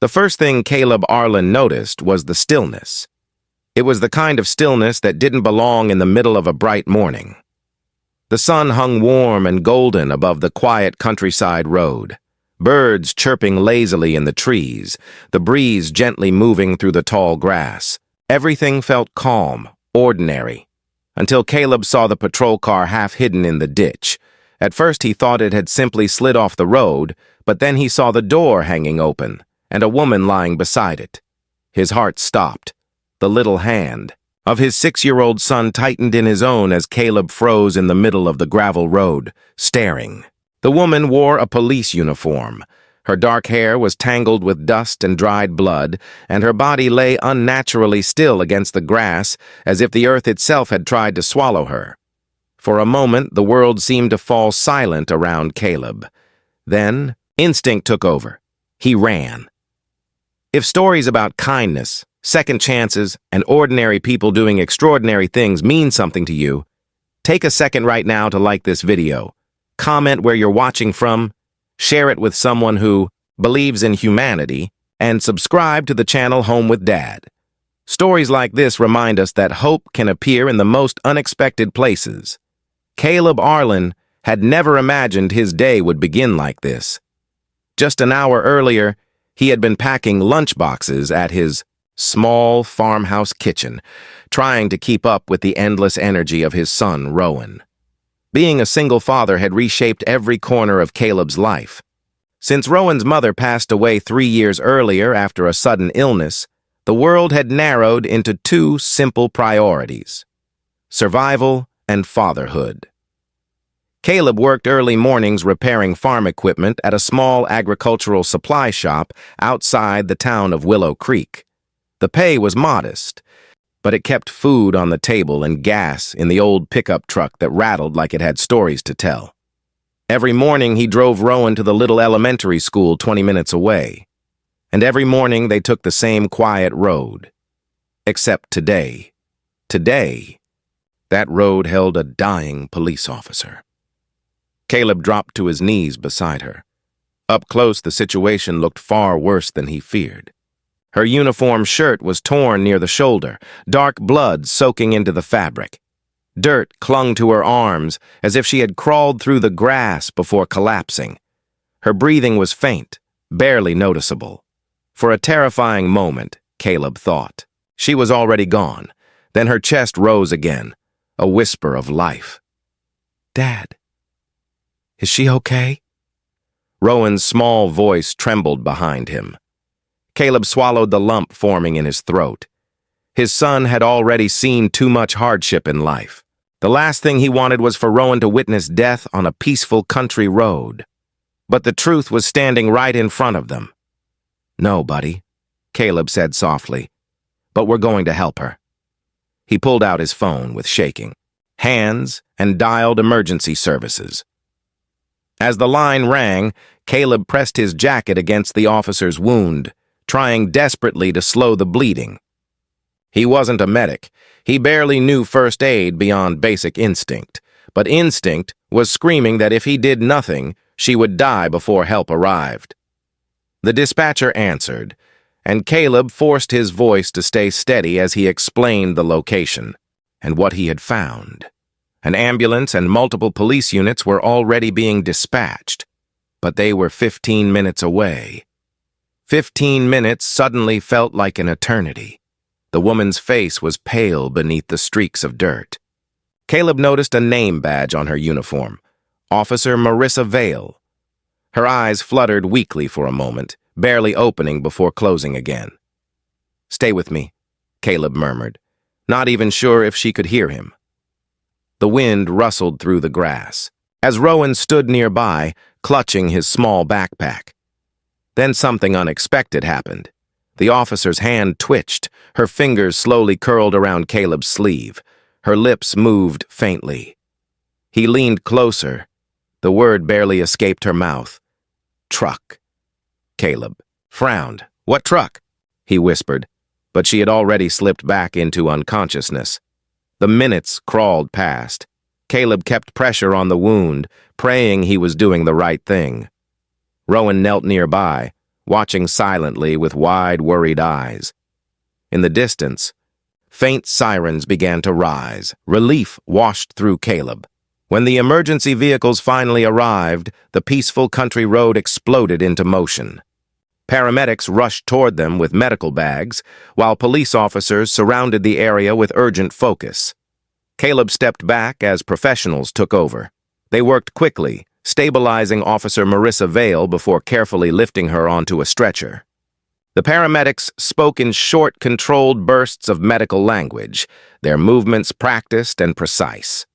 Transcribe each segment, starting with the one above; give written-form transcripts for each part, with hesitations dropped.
The first thing Caleb Arlen noticed was the stillness. It was the kind of stillness that didn't belong in the middle of a bright morning. The sun hung warm and golden above the quiet countryside road, birds chirping lazily in the trees, the breeze gently moving through the tall grass. Everything felt calm, ordinary, until Caleb saw the patrol car half hidden in the ditch. At first he thought it had simply slid off the road, but then he saw the door hanging open and a woman lying beside it. His heart stopped. The little hand of his 6-year-old son tightened in his own as Caleb froze in the middle of the gravel road, staring. The woman wore a police uniform. Her dark hair was tangled with dust and dried blood, and her body lay unnaturally still against the grass, as if the earth itself had tried to swallow her. For a moment, the world seemed to fall silent around Caleb. Then, instinct took over. He ran. If stories about kindness, second chances, and ordinary people doing extraordinary things mean something to you, take a second right now to like this video, comment where you're watching from, share it with someone who believes in humanity, and subscribe to the channel Home with Dad. Stories like this remind us that hope can appear in the most unexpected places. Caleb Arlen had never imagined his day would begin like this. Just an hour earlier, he had been packing lunchboxes at his small farmhouse kitchen, trying to keep up with the endless energy of his son, Rowan. Being a single father had reshaped every corner of Caleb's life. Since Rowan's mother passed away 3 years earlier after a sudden illness, the world had narrowed into 2 simple priorities: survival and fatherhood. Caleb worked early mornings repairing farm equipment at a small agricultural supply shop outside the town of Willow Creek. The pay was modest, but it kept food on the table and gas in the old pickup truck that rattled like it had stories to tell. Every morning he drove Rowan to the little elementary school 20 minutes away, and every morning they took the same quiet road. Except today. Today, that road held a dying police officer. Caleb dropped to his knees beside her. Up close, the situation looked far worse than he feared. Her uniform shirt was torn near the shoulder, dark blood soaking into the fabric. Dirt clung to her arms as if she had crawled through the grass before collapsing. Her breathing was faint, barely noticeable. For a terrifying moment, Caleb thought. She was already gone. Then her chest rose again, a whisper of life. "Dad, is she okay?" Rowan's small voice trembled behind him. Caleb swallowed the lump forming in his throat. His son had already seen too much hardship in life. The last thing he wanted was for Rowan to witness death on a peaceful country road. But the truth was standing right in front of them. "No, buddy," Caleb said softly, "but we're going to help her." He pulled out his phone with shaking hands and dialed emergency services. As the line rang, Caleb pressed his jacket against the officer's wound, trying desperately to slow the bleeding. He wasn't a medic. He barely knew first aid beyond basic instinct, but instinct was screaming that if he did nothing, she would die before help arrived. The dispatcher answered, and Caleb forced his voice to stay steady as he explained the location and what he had found. An ambulance and multiple police units were already being dispatched, but they were 15 minutes away. 15 minutes suddenly felt like an eternity. The woman's face was pale beneath the streaks of dirt. Caleb noticed a name badge on her uniform, Officer Marissa Vale. Her eyes fluttered weakly for a moment, barely opening before closing again. "Stay with me," Caleb murmured, not even sure if she could hear him. The wind rustled through the grass, as Rowan stood nearby, clutching his small backpack. Then something unexpected happened. The officer's hand twitched, her fingers slowly curled around Caleb's sleeve. Her lips moved faintly. He leaned closer. The word barely escaped her mouth. "Truck." Caleb frowned. "What truck?" he whispered, but she had already slipped back into unconsciousness. The minutes crawled past. Caleb kept pressure on the wound, praying he was doing the right thing. Rowan knelt nearby, watching silently with wide, worried eyes. In the distance, faint sirens began to rise. Relief washed through Caleb. When the emergency vehicles finally arrived, the peaceful country road exploded into motion. Paramedics rushed toward them with medical bags, while police officers surrounded the area with urgent focus. Caleb stepped back as professionals took over. They worked quickly, stabilizing Officer Marissa Vale before carefully lifting her onto a stretcher. The paramedics spoke in short, controlled bursts of medical language, their movements practiced and precise.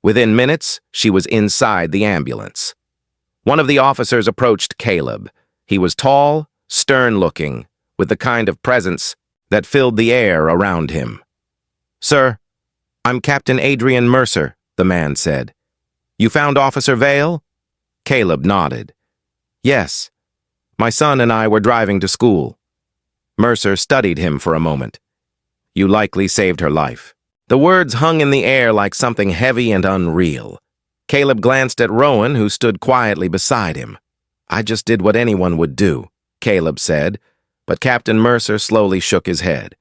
Within minutes, she was inside the ambulance. One of the officers approached Caleb. He was tall, stern-looking, with the kind of presence that filled the air around him. "Sir, I'm Captain Adrian Mercer," the man said. "You found Officer Vale?" Caleb nodded. "Yes. My son and I were driving to school." Mercer studied him for a moment. "You likely saved her life." The words hung in the air like something heavy and unreal. Caleb glanced at Rowan, who stood quietly beside him. "I just did what anyone would do," Caleb said, but Captain Mercer slowly shook his head.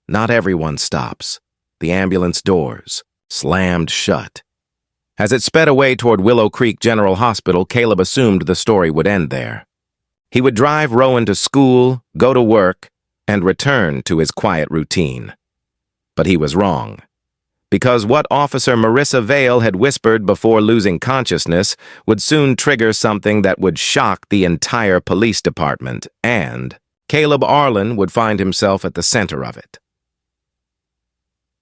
"Not everyone stops." The ambulance doors slammed shut. As it sped away toward Willow Creek General Hospital, Caleb assumed the story would end there. He would drive Rowan to school, go to work, and return to his quiet routine. But he was wrong. Because what Officer Marissa Vale had whispered before losing consciousness would soon trigger something that would shock the entire police department, and Caleb Arlen would find himself at the center of it.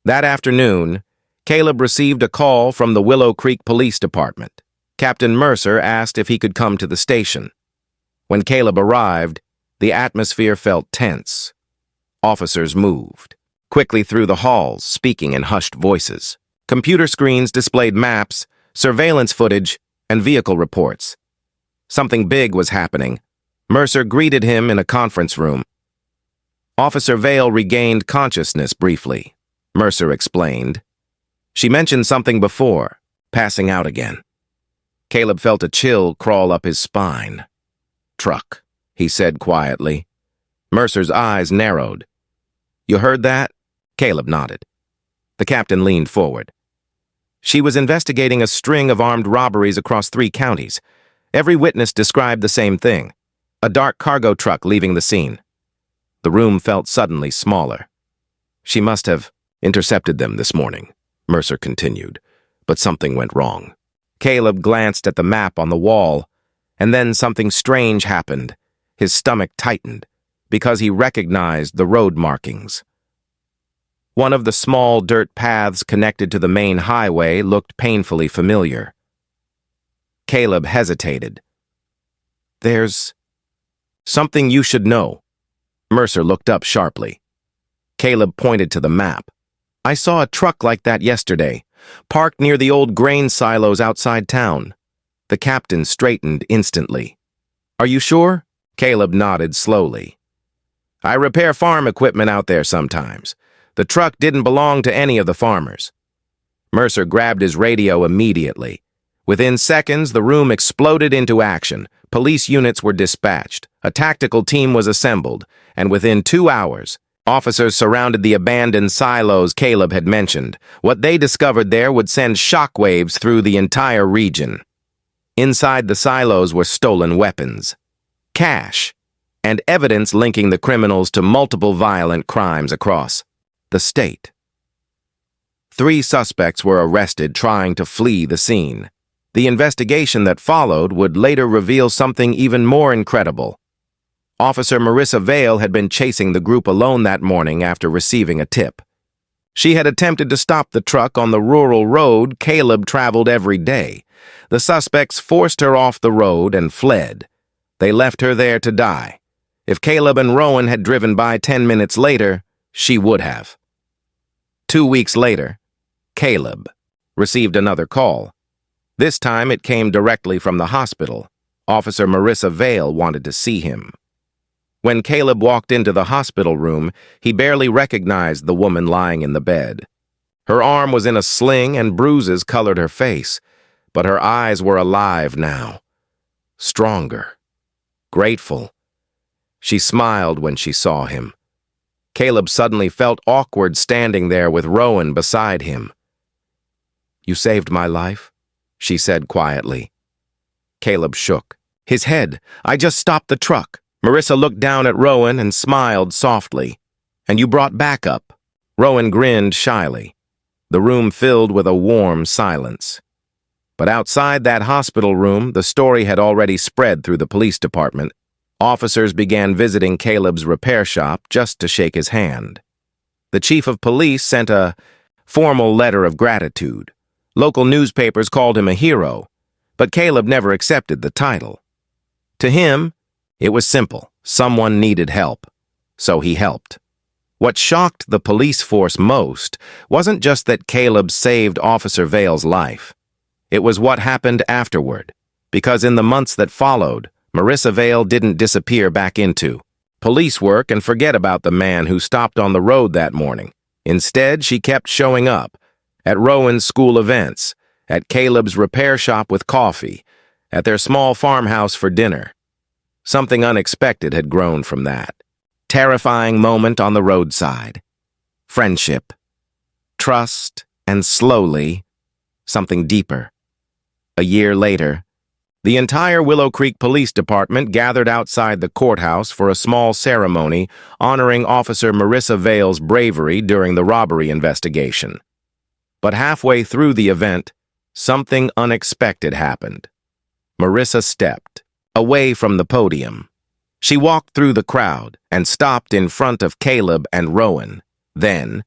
That afternoon, Caleb received a call from the Willow Creek Police Department. Captain Mercer asked if he could come to the station. When Caleb arrived, the atmosphere felt tense. Officers moved quickly through the halls, speaking in hushed voices. Computer screens displayed maps, surveillance footage, and vehicle reports. Something big was happening. Mercer greeted him in a conference room. Officer Vale regained consciousness briefly, Mercer explained. She mentioned something before, passing out again. Caleb felt a chill crawl up his spine. "Truck," he said quietly. Mercer's eyes narrowed. "You heard that?" Caleb nodded. The captain leaned forward. "She was investigating a string of armed robberies across 3 counties. Every witness described the same thing. A dark cargo truck leaving the scene." The room felt suddenly smaller. "She must have intercepted them this morning," Mercer continued, "but something went wrong." Caleb glanced at the map on the wall, and then something strange happened. His stomach tightened, because he recognized the road markings. One of the small dirt paths connected to the main highway looked painfully familiar. Caleb hesitated. "There's something you should know." Mercer looked up sharply. Caleb pointed to the map. "I saw a truck like that yesterday, parked near the old grain silos outside town." The captain straightened instantly. "Are you sure?" Caleb nodded slowly. "I repair farm equipment out there sometimes. The truck didn't belong to any of the farmers." Mercer grabbed his radio immediately. Within seconds, the room exploded into action. Police units were dispatched. A tactical team was assembled, and within 2 hours, officers surrounded the abandoned silos Caleb had mentioned. What they discovered there would send shockwaves through the entire region. Inside the silos were stolen weapons, cash, and evidence linking the criminals to multiple violent crimes across the state. 3 suspects were arrested trying to flee the scene. The investigation that followed would later reveal something even more incredible. Officer Marissa Vale had been chasing the group alone that morning after receiving a tip. She had attempted to stop the truck on the rural road Caleb traveled every day. The suspects forced her off the road and fled. They left her there to die. If Caleb and Rowan had driven by 10 minutes later, she would have. 2 weeks later, Caleb received another call. This time it came directly from the hospital. Officer Marissa Vale wanted to see him. When Caleb walked into the hospital room, he barely recognized the woman lying in the bed. Her arm was in a sling and bruises colored her face, but her eyes were alive now. Stronger, grateful, She smiled when she saw him. Caleb suddenly felt awkward standing there with Rowan beside him. "You saved my life," she said quietly. Caleb shook. His head. "I just stopped the truck." Marissa looked down at Rowan and smiled softly. "And you brought backup." Rowan grinned shyly. The room filled with a warm silence. But outside that hospital room, the story had already spread through the police department. Officers began visiting Caleb's repair shop just to shake his hand. The chief of police sent a formal letter of gratitude. Local newspapers called him a hero, but Caleb never accepted the title. To him, it was simple. Someone needed help, so he helped. What shocked the police force most wasn't just that Caleb saved Officer Vale's life. It was what happened afterward, because in the months that followed, Marissa Vale didn't disappear back into police work and forget about the man who stopped on the road that morning. Instead, she kept showing up at Rowan's school events, at Caleb's repair shop with coffee, at their small farmhouse for dinner. Something unexpected had grown from that. Terrifying moment on the roadside. Friendship. Trust, and slowly, something deeper. A year later, the entire Willow Creek Police Department gathered outside the courthouse for a small ceremony honoring Officer Marissa Vale's bravery during the robbery investigation. But halfway through the event, something unexpected happened. Marissa stepped away from the podium. She walked through the crowd and stopped in front of Caleb and Rowan. Then,